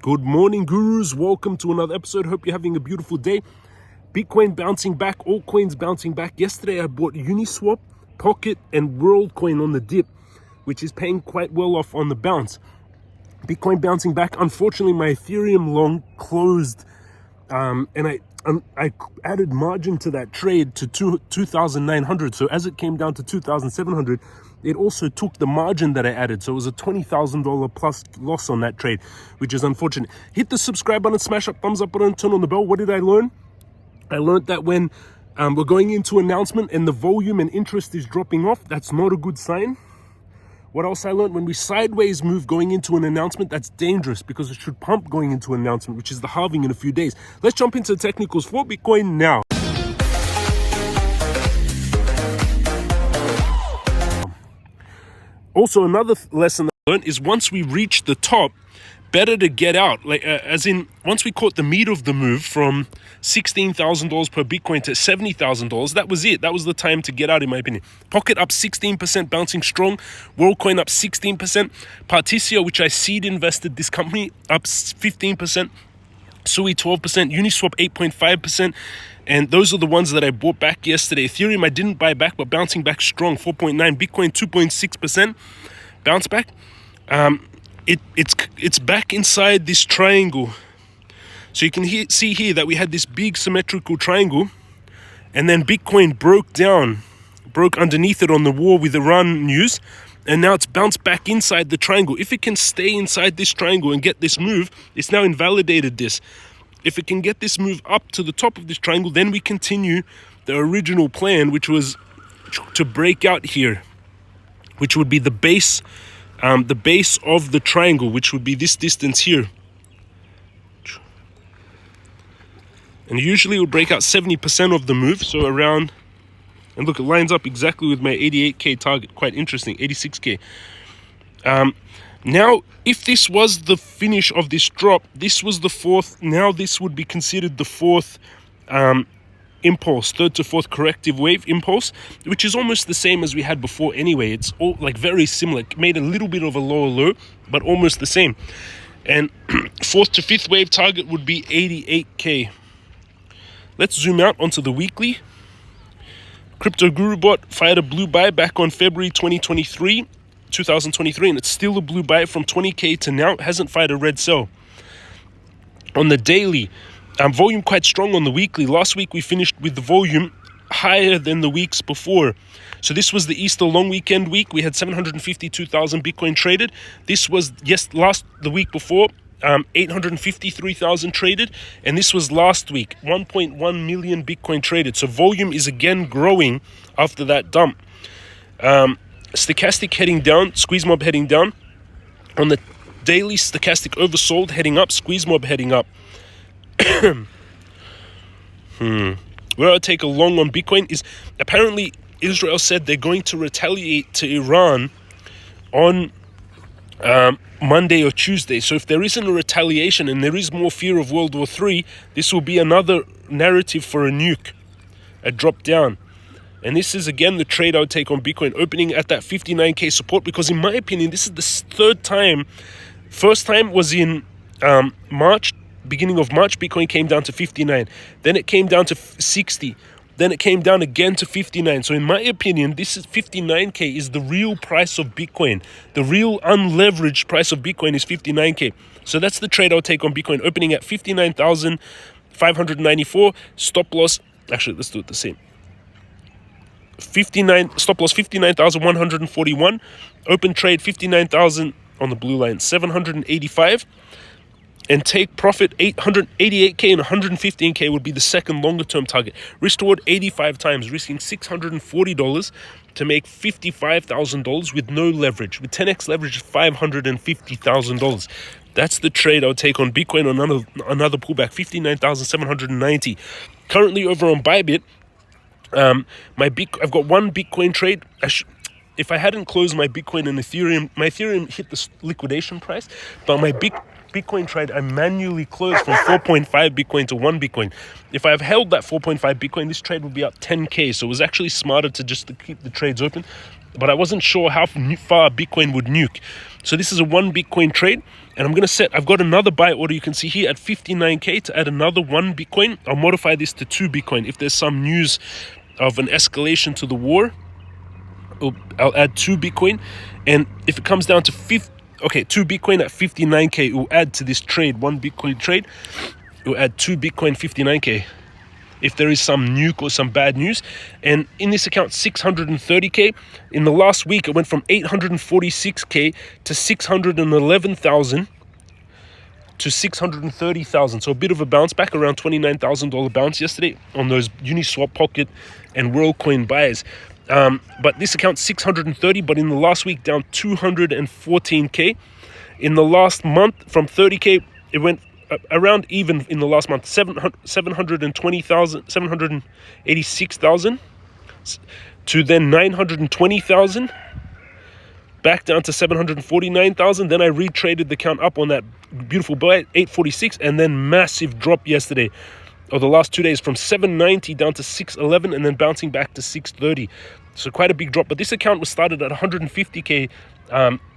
Good morning, gurus. Welcome to another episode. Hope you're having a beautiful day. Bitcoin bouncing back, all coins bouncing back. Yesterday I bought Uniswap, Pokt, and WorldCoin on the dip, which is paying quite well off on the bounce. Bitcoin bouncing back. Unfortunately, my Ethereum long closed, and I added margin to that trade to 2,900. So as it came down to 2,700, it also took the margin that I added. So it was a $20,000 plus loss on that trade, which is unfortunate. Hit the subscribe button, smash up, thumbs up button, turn on the bell. What did I learn? I learned that when we're going into announcement and the volume and interest is dropping off, that's not a good sign. What else I learned? When we sideways move going into an announcement, that's dangerous because it should pump going into an announcement, which is the halving in a few days. Let's jump into the technicals for Bitcoin now. Also, another lesson I learned is once we reach the top, better to get out. As in, once we caught the meat of the move from $16,000 per Bitcoin to $70,000, that was it. That was the time to get out, in my opinion. Pokt up 16%, bouncing strong. WorldCoin up 16%. Particio, which I seed invested this company, up 15%. Sui 12%. Uniswap 8.5%. And those are the ones that I bought back yesterday. Ethereum I didn't buy back, but bouncing back strong, 4.9%. Bitcoin 2.6%. Bounce back. It's back inside this triangle. So you can see here that we had this big symmetrical triangle, and then Bitcoin broke underneath it on the war with Iran news, and now it's bounced back inside the triangle. If it can stay inside this triangle and get this move, it's now invalidated this. If it can get this move up to the top of this triangle, then we continue the original plan, which was to break out here, which would be the base of the triangle, which would be this distance here. And usually it would break out 70% of the move, so around, and look, it lines up exactly with my 88K target. Quite interesting, 86K. Now, if this was the finish of this drop, this was the fourth, now this would be considered the fourth impulse, third to fourth corrective wave impulse, which is almost the same as we had before anyway. It's all like very similar. It made a little bit of a lower low, but almost the same. And fourth to fifth wave target would be 88K. Let's zoom out onto the weekly. Crypto Guru Bot fired a blue buy back on February 2023, and it's still a blue buy from 20K to now. It hasn't fired a red sell. On the daily, volume quite strong on the weekly. Last week we finished with the volume higher than the weeks before. So this was the Easter long weekend week. We had 752,000 Bitcoin traded. This was the week before, 853,000 traded, and this was last week, 1.1 million Bitcoin traded. So volume is again growing after that dump. Stochastic heading down, squeeze mob heading down. On the daily, stochastic oversold heading up, squeeze mob heading up. Where I take a long on Bitcoin is apparently Israel said they're going to retaliate to Iran on Monday or Tuesday. So if there isn't a retaliation and there is more fear of World War III, this will be another narrative for a nuke, a drop down. And this is again the trade I would take on Bitcoin, opening at that 59K support, because in my opinion, this is the third time. First time was in March, beginning of March, Bitcoin came down to 59. Then it came down to 60. Then it came down again to 59. So in my opinion, this is 59K is the real price of Bitcoin. The real unleveraged price of Bitcoin is 59K. So that's the trade I'll take on Bitcoin, opening at 59,594. Stop loss, actually, let's do it the same. Stop loss 59,141. Open trade 59,000 on the blue line, 785. And take profit 888K and 115K would be the second longer term target. Risk reward 85 times, risking $640 to make $55,000 with no leverage. With 10x leverage, $550,000. That's the trade I'll take on Bitcoin on another pullback, 59,790. Currently over on Bybit, I've got one Bitcoin trade. If I hadn't closed my Bitcoin and Ethereum, my Ethereum hit the liquidation price, but my Bitcoin trade I manually closed from 4.5 Bitcoin to 1 Bitcoin. If I have held that 4.5 Bitcoin, this trade would be up 10K. So it was actually smarter to keep the trades open. But I wasn't sure how far Bitcoin would nuke. So this is a 1 Bitcoin trade, And I'm going to set, I've got another buy order you can see here at 59k to add another 1 Bitcoin. I'll modify this to 2 Bitcoin. If there's some news of an escalation to the war, I'll add 2 Bitcoin. And if it comes down to 2 Bitcoin at 59k, it will add to this trade, 1 Bitcoin trade. It will add 2 Bitcoin 59k. If there is some nuke or some bad news. And in this account, 630k. In the last week, it went from 846k to 611,000 to 630,000. So a bit of a bounce back, around $29,000 bounce yesterday on those Uniswap, Pocket, and WorldCoin buys. But this account 630, but in the last week down 214k. In the last month, from 30k, it went around even in the last month, 720,000, 786,000 to then 920,000, back down to 749,000. Then I retraded the count up on that beautiful buy at 846, and then massive drop yesterday, or the last 2 days, from 790 down to 611, and then bouncing back to 630. So quite a big drop. But this account was started at 150k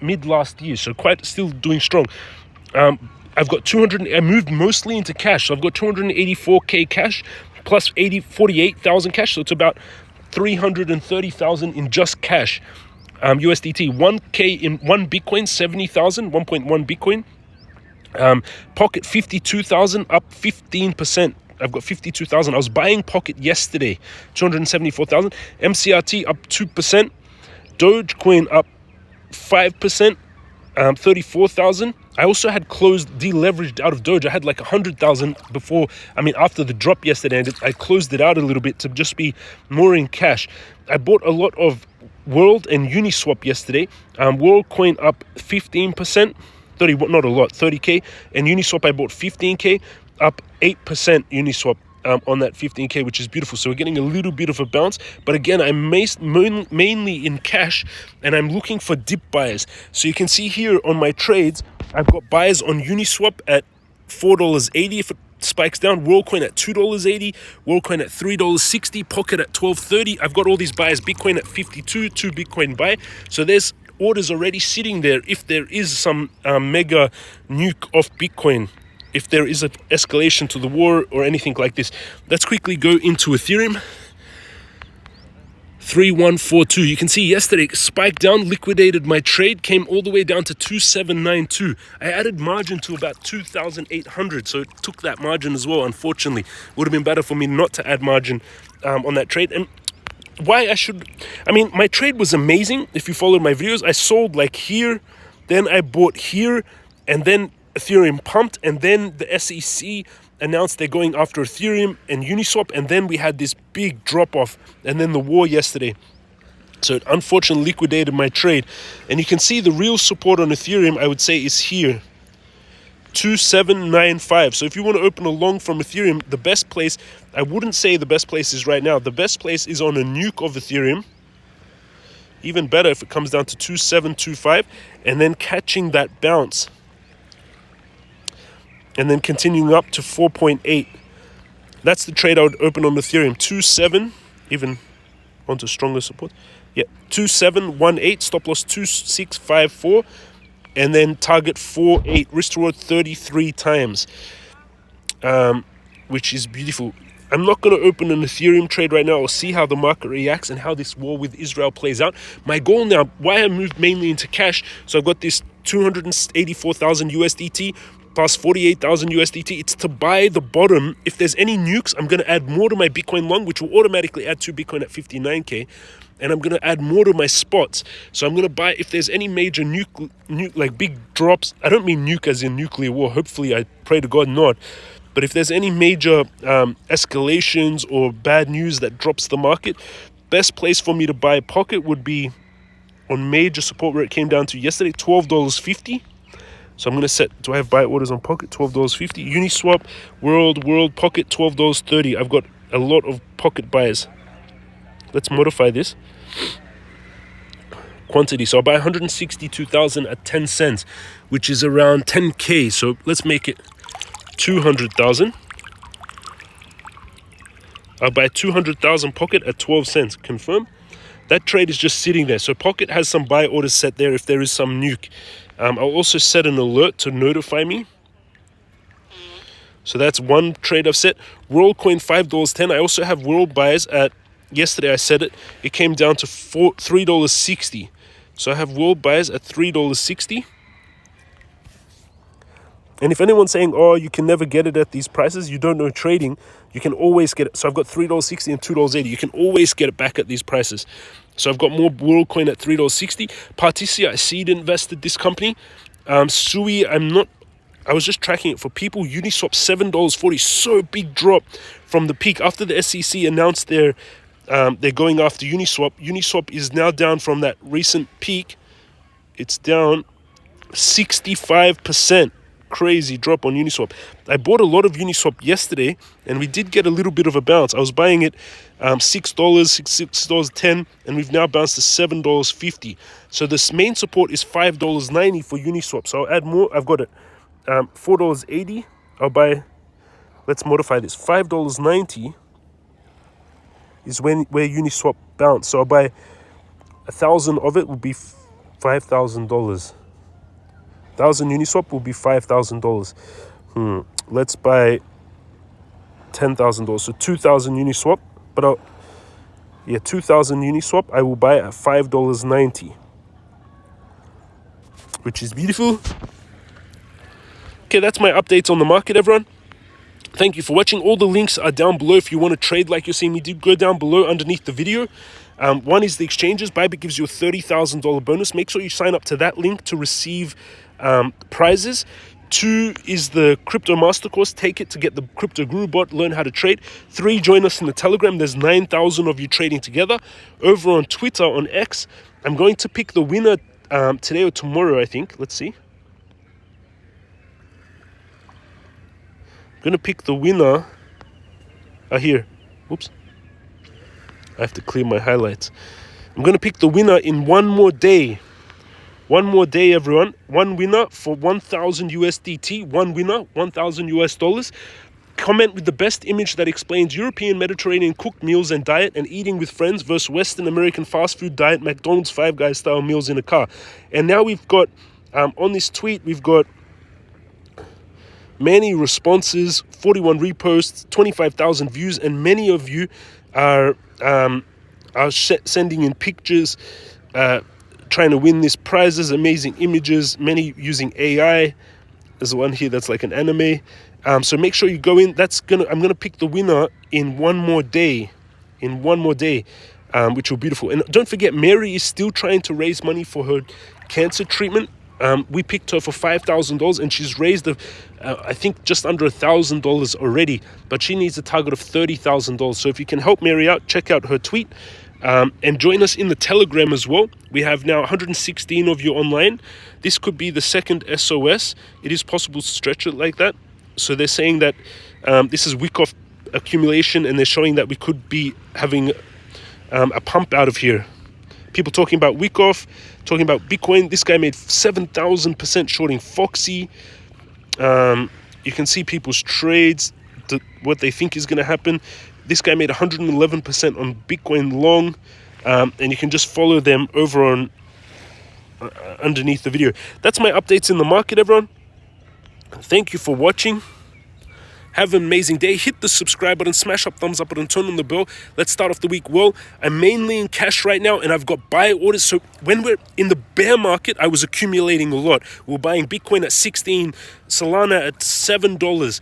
mid last year, so quite still doing strong. I've got 200, I moved mostly into cash. So I've got 284k cash plus 48,000 cash. So it's about 330,000 in just cash. USDT, 1k in 1 Bitcoin, 70,000, 1.1 Bitcoin. Pocket, 52,000, up 15%. I've got 52,000. I was buying Pocket yesterday, 274,000. MCRT up 2%. Dogecoin up 5%, 34,000. I also had closed, deleveraged out of Doge. I had like 100,000 before, after the drop yesterday, and I closed it out a little bit to just be more in cash. I bought a lot of World and Uniswap yesterday. WorldCoin up 15%, 30, not a lot, 30k. And Uniswap, I bought 15k, up 8% Uniswap. On that 15k, which is beautiful. So we're getting a little bit of a bounce, but again, I'm mainly in cash, and I'm looking for dip buys. So you can see here on my trades, I've got buys on Uniswap at $4.80 if it spikes down, WorldCoin at $2.80, WorldCoin at $3.60, Pocket at $12.30. I've got all these buys. Bitcoin at 52, 2 Bitcoin buy. So there's orders already sitting there if there is some mega nuke of Bitcoin, if there is an escalation to the war or anything like this. Let's quickly go into Ethereum. 3142. You can see yesterday spiked down, liquidated my trade, came all the way down to 2792. I added margin to about 2,800, so it took that margin as well. Unfortunately, would have been better for me not to add margin on that trade. And why my trade was amazing. If you followed my videos, I sold like here, then I bought here, and then Ethereum pumped, and then the SEC announced they're going after Ethereum and Uniswap, and then we had this big drop off, and then the war yesterday. So it unfortunately liquidated my trade. And you can see the real support on Ethereum, I would say, is here, 2795. So if you want to open a long from Ethereum, the best place, I wouldn't say the best place is right now. The best place is on a nuke of Ethereum. Even better if it comes down to 2725, and then catching that bounce, and then continuing up to 4.8. That's the trade I would open on Ethereum. 27, even onto stronger support. Yeah, 2718, stop loss 2654, and then target 48, risk reward 33 times, which is beautiful. I'm not going to open an Ethereum trade right now. I'll see how the market reacts and how this war with Israel plays out. My goal now, why I moved mainly into cash, so I've got this 284,000 USDT plus 48,000 USDT. It's to buy the bottom. If there's any nukes, I'm going to add more to my Bitcoin long, which will automatically add 2 Bitcoin at 59k. And I'm going to add more to my spots. So I'm going to buy, if there's any major nuke, like big drops, I don't mean nuke as in nuclear war. Hopefully, I pray to God not. But if there's any major escalations or bad news that drops the market, best place for me to buy Pocket would be on major support where it came down to yesterday, $12.50. So I'm going to set, do I have buy orders on Pocket? $12.50. Uniswap, World, Pocket, $12.30. I've got a lot of Pocket buys. Let's modify this. Quantity. So I'll buy 162,000 at 10 cents, which is around 10K. So let's make it 200,000. I'll buy 200,000 Pocket at 12 cents. Confirm. That trade is just sitting there. So Pocket has some buy orders set there if there is some nuke. I'll also set an alert to notify me. So that's one trade I've set. WorldCoin $5.10. I also have world buys at, yesterday I said it, it came down to $3.60. So I have world buys at $3.60. And if anyone's saying, oh, you can never get it at these prices, you don't know trading, you can always get it. So I've got $3.60 and $2.80. You can always get it back at these prices. So I've got more WorldCoin at $3.60. Partisia, I seed invested this company. Sui, I was just tracking it for people. Uniswap, $7.40. So big drop from the peak. After the SEC announced they're going after Uniswap. Uniswap is now down from that recent peak. It's down 65%. Crazy drop on Uniswap. I bought a lot of Uniswap yesterday, and we did get a little bit of a bounce. I was buying it $6, $6.10, and we've now bounced to $7.50. So this main support is $5.90 for Uniswap. So I'll add more. I've got it $4.80. I'll buy. Let's modify this. $5.90 is where Uniswap bounced. So I'll buy 1,000 of it. Will be $5,000. 1,000 Uniswap will be $5,000. Let's buy $10,000. So 2,000 Uniswap. But 2,000 Uniswap I will buy at $5.90, which is beautiful. Okay, that's my updates on the market, everyone. Thank you for watching. All the links are down below if you want to trade like you're seeing me do. Go down below underneath the video. One is the exchanges. Bybit gives you a $30,000 bonus. Make sure you sign up to that link to receive prizes. 2 is the crypto master course. Take it to get the crypto guru bot, learn how to trade. 3, join us in the Telegram. There's 9,000 of you trading together. Over on Twitter, on X, I'm going to pick the winner today or tomorrow, I think. Let's see. I'm going to pick the winner here. Whoops. I have to clear my highlights. I'm going to pick the winner in one more day. One more day, everyone. One winner for 1,000 USDT. One winner, 1,000 US dollars. Comment with the best image that explains European Mediterranean cooked meals and diet and eating with friends versus Western American fast food diet, McDonald's Five Guys style meals in a car. And now we've got, on this tweet, we've got many responses, 41 reposts, 25,000 views, and many of you are sending in pictures, trying to win these prizes, amazing images, many using AI. There's one here that's like an anime. So make sure you go in. I'm gonna pick the winner in one more day. Which will be beautiful. And don't forget, Mary is still trying to raise money for her cancer treatment. We picked her for $5,000, and she's raised, I think, just under $1,000 already. But she needs a target of $30,000. So if you can help Mary out, check out her tweet. And join us in the Telegram as well. We have now 116 of you online. This could be the second SOS. It is possible to stretch it like that. So they're saying that this is week-off accumulation, and they're showing that we could be having a pump out of here. People talking about week-off, talking about Bitcoin. This guy made 7,000% shorting Foxy. You can see people's trades, what they think is going to happen. This guy made 111% on Bitcoin long, and you can just follow them over on underneath the video. That's my updates in the market, everyone. Thank you for watching. Have an amazing day. Hit the subscribe button, smash up, thumbs up button, turn on the bell. Let's start off the week well. I'm mainly in cash right now, and I've got buy orders. So when we're in the bear market, I was accumulating a lot. We're buying Bitcoin at 16, Solana at $7,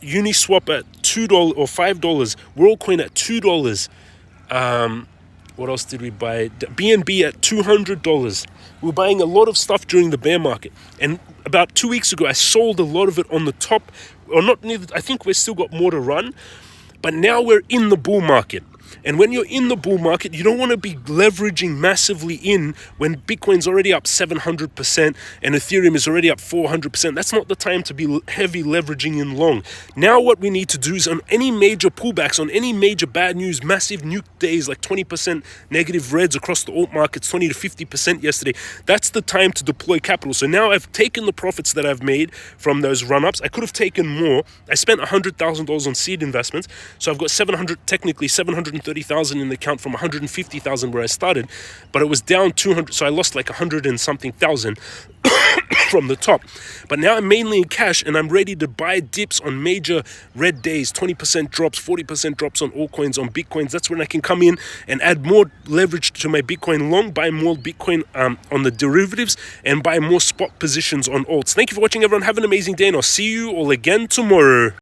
Uniswap at $2 or $5, WorldCoin at $2. What else did we buy? BNB at $200. We were buying a lot of stuff during the bear market. And about 2 weeks ago, I sold a lot of it on the top. Or not near I think we've still got more to run. But now we're in the bull market. And when you're in the bull market, you don't want to be leveraging massively in when Bitcoin's already up 700% and Ethereum is already up 400%. That's not the time to be heavy leveraging in long. Now what we need to do is on any major pullbacks, on any major bad news, massive nuke days like 20% negative reds across the alt markets, 20 to 50% yesterday, that's the time to deploy capital. So now I've taken the profits that I've made from those run-ups. I could have taken more. I spent $100,000 on seed investments. So I've got technically $730,000 130,000 in the account from 150,000 where I started, but it was down 200, so I lost like 100 and something thousand from the top. But now I'm mainly in cash, and I'm ready to buy dips on major red days, 20% drops, 40% drops on altcoins, on Bitcoins. That's when I can come in and add more leverage to my Bitcoin long, buy more Bitcoin on the derivatives, and buy more spot positions on alts. Thank you for watching, everyone. Have an amazing day, and I'll see you all again tomorrow.